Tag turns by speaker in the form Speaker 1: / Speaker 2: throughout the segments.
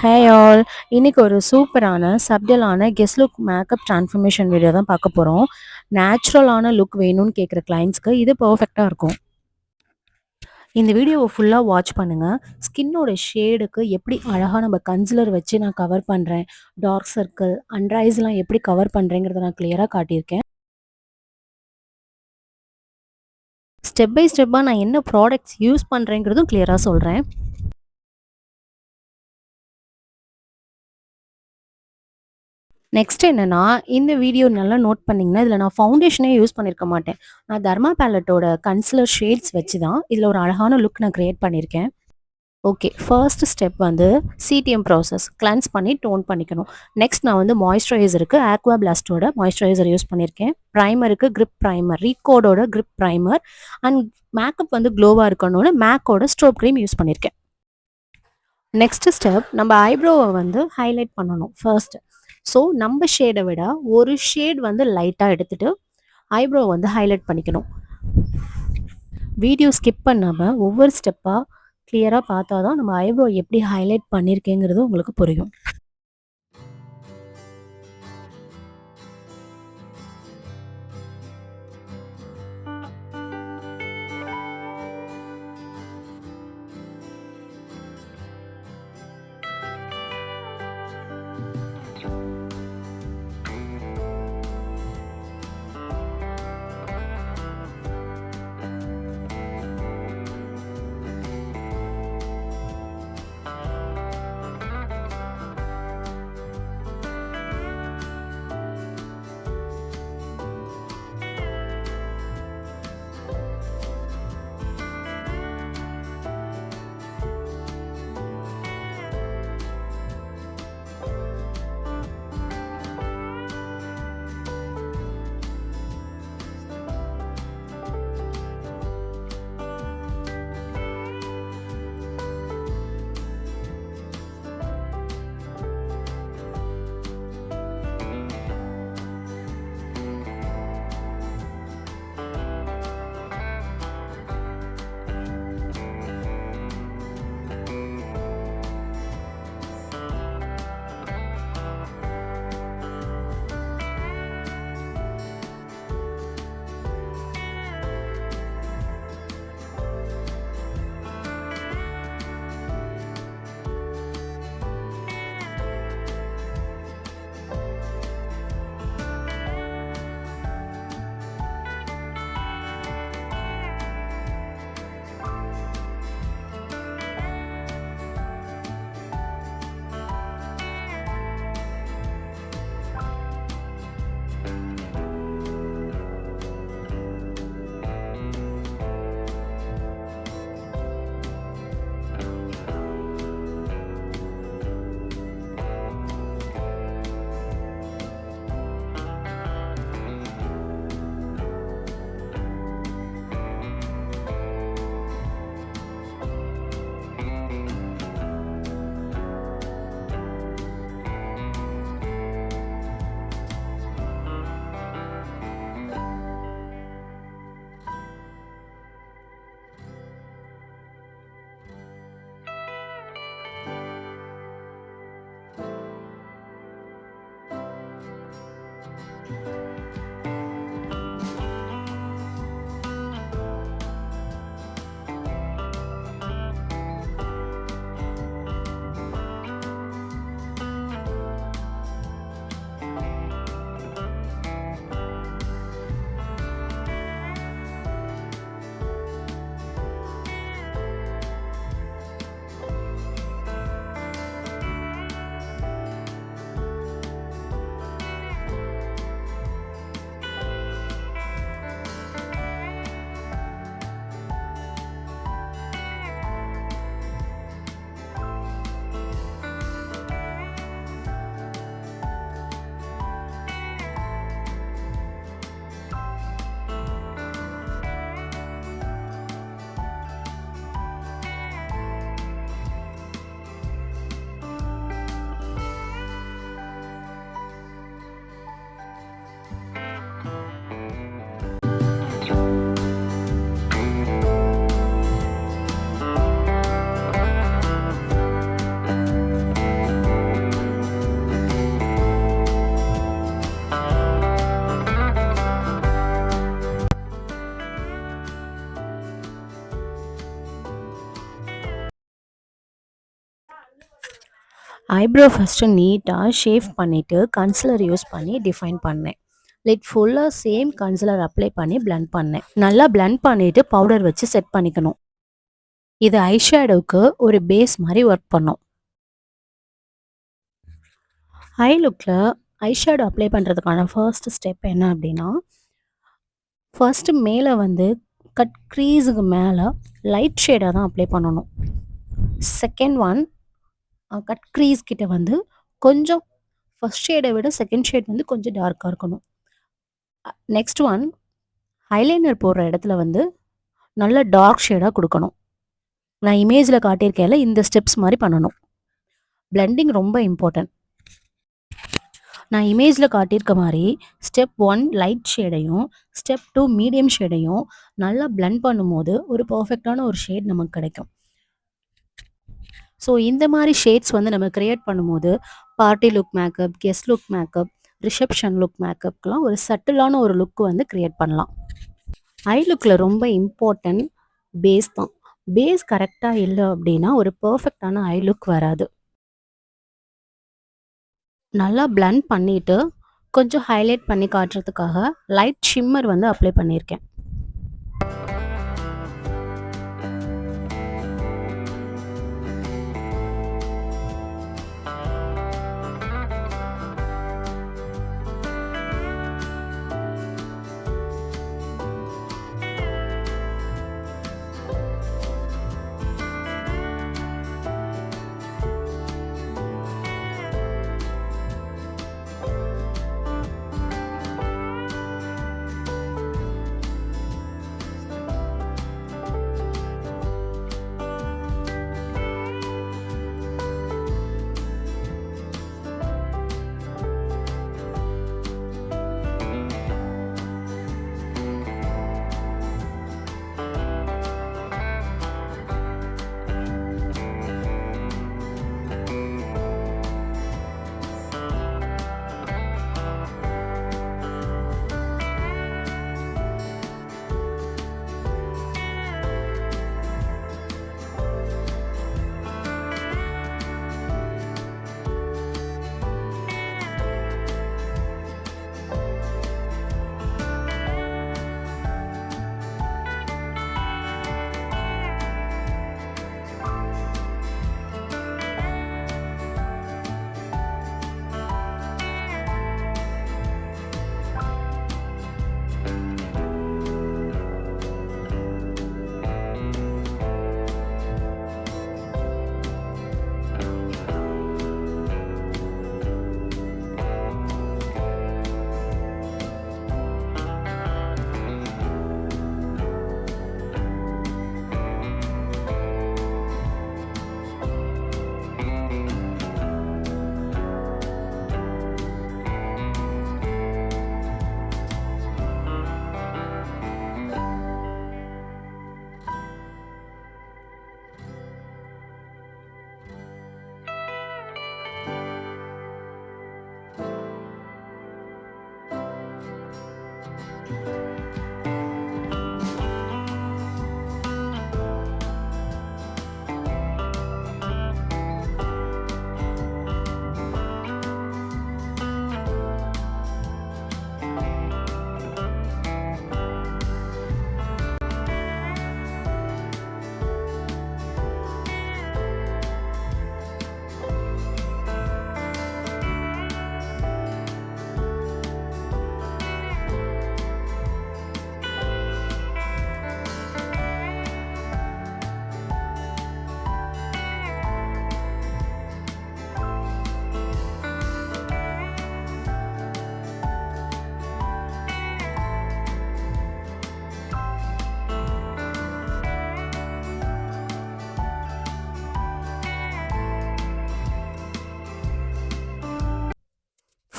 Speaker 1: Hey all. இன்னைக்கு ஒரு சூப்பரான சப்டலான guest look makeup transformation video தான் பார்க்க போகிறோம். நேச்சுரலான லுக் வேணும்னு கேட்குற கிளைண்ட்ஸ்க்கு இது பர்ஃபெக்டாக இருக்கும். இந்த வீடியோவை ஃபுல்லாக வாட்ச் பண்ணுங்கள். ஸ்கின்னோட ஷேடுக்கு எப்படி அழகாக நம்ம கன்சிலர் வச்சு நான் கவர் பண்ணுறேன், டார்க் சர்க்கிள் அண்டர் ஐஸ்லாம் எப்படி கவர் பண்ணுறேங்கிறத நான் கிளியராக காட்டியிருக்கேன். ஸ்டெப் பை ஸ்டெப்பாக நான் என்ன ப்ராடக்ட்ஸ் யூஸ் பண்ணுறேங்கிறதும் கிளியராக சொல்கிறேன். நெக்ஸ்ட் என்னன்னா, இந்த வீடியோ நல்லா நோட் பண்ணிங்கன்னா, இதில் நான் ஃபவுண்டேஷனே யூஸ் பண்ணியிருக்க மாட்டேன். நான் தர்மா பேலட்டோட கன்சிலர் ஷேட்ஸ் வச்சு தான் இதில் ஒரு அழகான லுக் நான் கிரியேட் பண்ணியிருக்கேன். ஓகே, ஃபர்ஸ்ட் ஸ்டெப் வந்து சிடிஎம் ப்ராசஸ் கிளென்ஸ் பண்ணி டோன் பண்ணிக்கணும். நெக்ஸ்ட் நான் வந்து மாய்ஸ்சரைசருக்கு ஆக்வா பிளாஸ்டோட மாய்ஸ்சரைசர் யூஸ் பண்ணியிருக்கேன். ப்ரைமருக்கு கிரிப் ப்ரைமர், ரீகோடோட கிரிப் ப்ரைமர் அண்ட் மேக்கப் வந்து க்ளோவாக இருக்கணும்னு மேக்கோட ஸ்ட்ரோப் க்ரீம் யூஸ் பண்ணியிருக்கேன். நெக்ஸ்ட் ஸ்டெப் நம்ம ஐப்ரோவை வந்து ஹைலைட் பண்ணணும் ஃபர்ஸ்ட். ஸோ நம்ம ஷேடை விட ஒரு ஷேட் வந்து லைட்டாக எடுத்துகிட்டு ஐப்ரோ வந்து ஹைலைட் பண்ணிக்கணும். வீடியோ ஸ்கிப் பண்ணாமல் ஒவ்வொரு ஸ்டெப்பாக கிளியராக பார்த்தா தான் நம்ம ஐப்ரோ எப்படி ஹைலைட் பண்ணியிருக்கேங்கிறது உங்களுக்கு புரியும். ஐப்ரோ ஃபஸ்ட்டு நீட்டாக ஷேவ் பண்ணிவிட்டு கன்சிலர் யூஸ் பண்ணி டிஃபைன் பண்ணேன். லிட் ஃபுல்லாக சேம் கன்சிலர் அப்ளை பண்ணி பிளெண்ட் பண்ணேன். நல்லா பிளெண்ட் பண்ணிவிட்டு பவுடர் வச்சு செட் பண்ணிக்கணும். இது ஐ ஷேடோவுக்கு ஒரு பேஸ் மாதிரி ஒர்க் பண்ணும். ஐ லுக்கில் ஐ ஷேடோ அப்ளை பண்ணுறதுக்கான ஃபர்ஸ்ட் ஸ்டெப் என்ன அப்படின்னா, ஃபர்ஸ்ட்டு மேலே வந்து கட் க்ரீஸுக்கு மேலே லைட் ஷேடாக தான் அப்ளை பண்ணணும். செகண்ட் ஒன் கட் க்ரீஸ் கிட்ட வந்து கொஞ்சம் ஃபர்ஸ்ட் ஷேடை விட செகண்ட் ஷேட் வந்து கொஞ்சம் டார்க்காக இருக்கணும். நெக்ஸ்ட் ஒன் ஐலைனர் போடுற இடத்துல வந்து நல்ல டார்க் ஷேடாக கொடுக்கணும். நான் இமேஜில் காட்டியிருக்கேன்ல, இந்த ஸ்டெப்ஸ் மாதிரி பண்ணணும். பிளெண்டிங் ரொம்ப இம்பார்ட்டன்ட். நான் இமேஜில் காட்டியிருக்க மாதிரி ஸ்டெப் 1 லைட் ஷேடையும் ஸ்டெப் 2 மீடியம் ஷேடையும் நல்லா பிளெண்ட் பண்ணும்போது ஒரு பர்ஃபெக்டான ஒரு ஷேட் நமக்கு கிடைக்கும். ஸோ இந்த மாதிரி ஷேட்ஸ் வந்து நம்ம க்ரியேட் பண்ணும்போது party look makeup, guest look makeup, reception look மேக்கப்க்கெலாம் ஒரு சட்டிலான ஒரு லுக் வந்து க்ரியேட் பண்ணலாம். ஐ லுக்கில் ரொம்ப இம்பார்ட்டன்ட் பேஸ் தான். பேஸ் கரெக்டாக இல்லை அப்படின்னா ஒரு பர்ஃபெக்டான ஐ லுக் வராது. நல்லா பிளெண்ட் பண்ணிவிட்டு கொஞ்சம் ஹைலைட் பண்ணி காட்டுறதுக்காக லைட் ஷிம்மர் வந்து அப்ளை பண்ணியிருக்கேன்.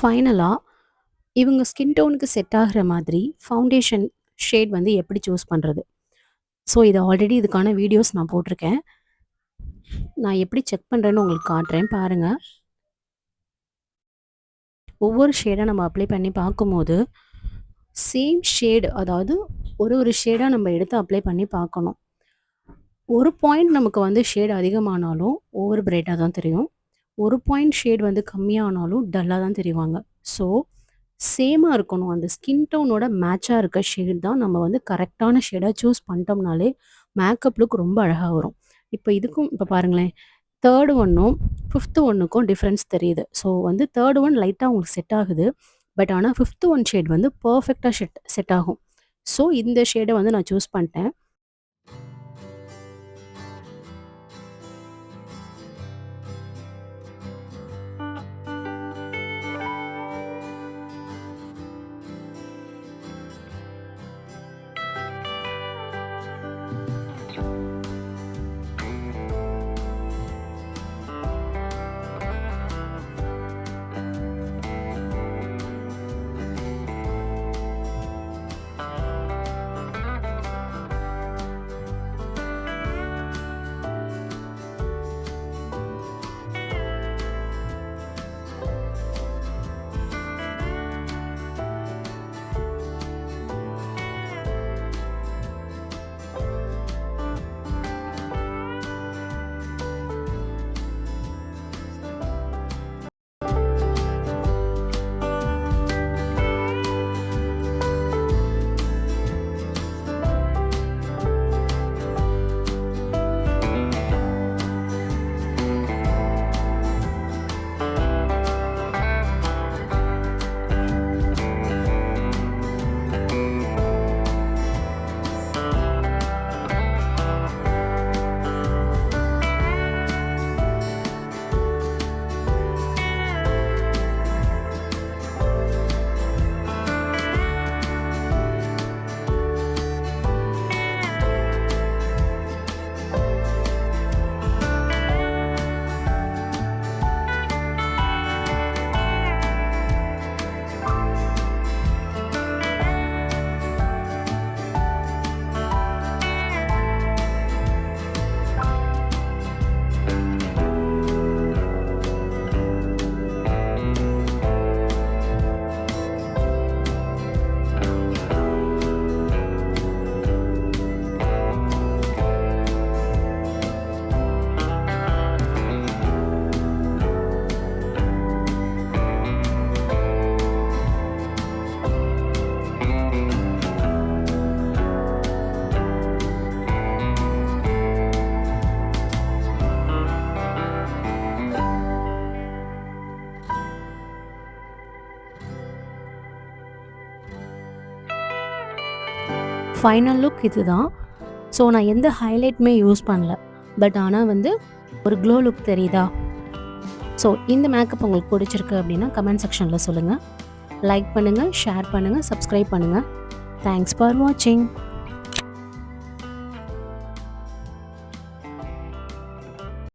Speaker 1: ஃபைனலாக இவங்க ஸ்கின் டோனுக்கு செட் ஆகிற மாதிரி ஃபவுண்டேஷன் ஷேட் வந்து எப்படி சூஸ் பண்ணுறது. ஸோ இது ஆல்ரெடி இதுக்கான வீடியோஸ் நான் போட்டிருக்கேன். நான் எப்படி செக் பண்ணுறேன்னு உங்களுக்கு காட்டுறேன் பாருங்கள். ஒவ்வொரு ஷேடாக நம்ம அப்ளை பண்ணி பார்க்கும்போது சேம் ஷேடு, அதாவது ஒரு ஷேடாக நம்ம எடுத்து அப்ளை பண்ணி பார்க்கணும். ஒரு பாயிண்ட் நமக்கு வந்து ஷேட் அதிகமானாலும் ஓவர் பிரைட்டாக தான் தெரியும். ஒரு பாயிண்ட் ஷேட் வந்து கம்மியானாலும் டல்லா தான் தெரிவாங்க. ஸோ சேமா இருக்கணும். அந்த ஸ்கின் டோனோட மேட்சா இருக்க ஷேட் தான் நம்ம வந்து கரெக்ட்டான ஷேடா சூஸ் பண்ணிட்டோம்னாலே, மேக்கப் லுக் ரொம்ப அழகா வரும். இப்ப பாருங்களேன். 3 ஒன்னும் 5த் ஒன்னுக்கும் டிஃபரன்ஸ் தெரியுது. ஸோ வந்து 3 ஒன் லைட்டா உங்களுக்கு செட் ஆகுது. பட் ஆனா 5த் ஒன் ஷேட் வந்து பெர்ஃபெக்ட்டா செட் ஆகும். ஸோ இந்த ஷேட வந்து நான் சூஸ் பண்ணிட்டேன். ஃபைனல் லுக் இதுதான். ஸோ நான் எந்த ஹைலைட்டுமே யூஸ் பண்ணல. பட் ஆனா வந்து ஒரு க்ளோ லுக் தெரியுதா? ஸோ இந்த மேக்கப் உங்களுக்கு பிடிச்சிருக்கு அப்படின்னா கமெண்ட் செக்ஷனில் சொல்லுங்கள். லைக் பண்ணுங்கள், ஷேர் பண்ணுங்கள், சப்ஸ்கிரைப் பண்ணுங்கள். தேங்க்ஸ் ஃபார் வாட்சிங்.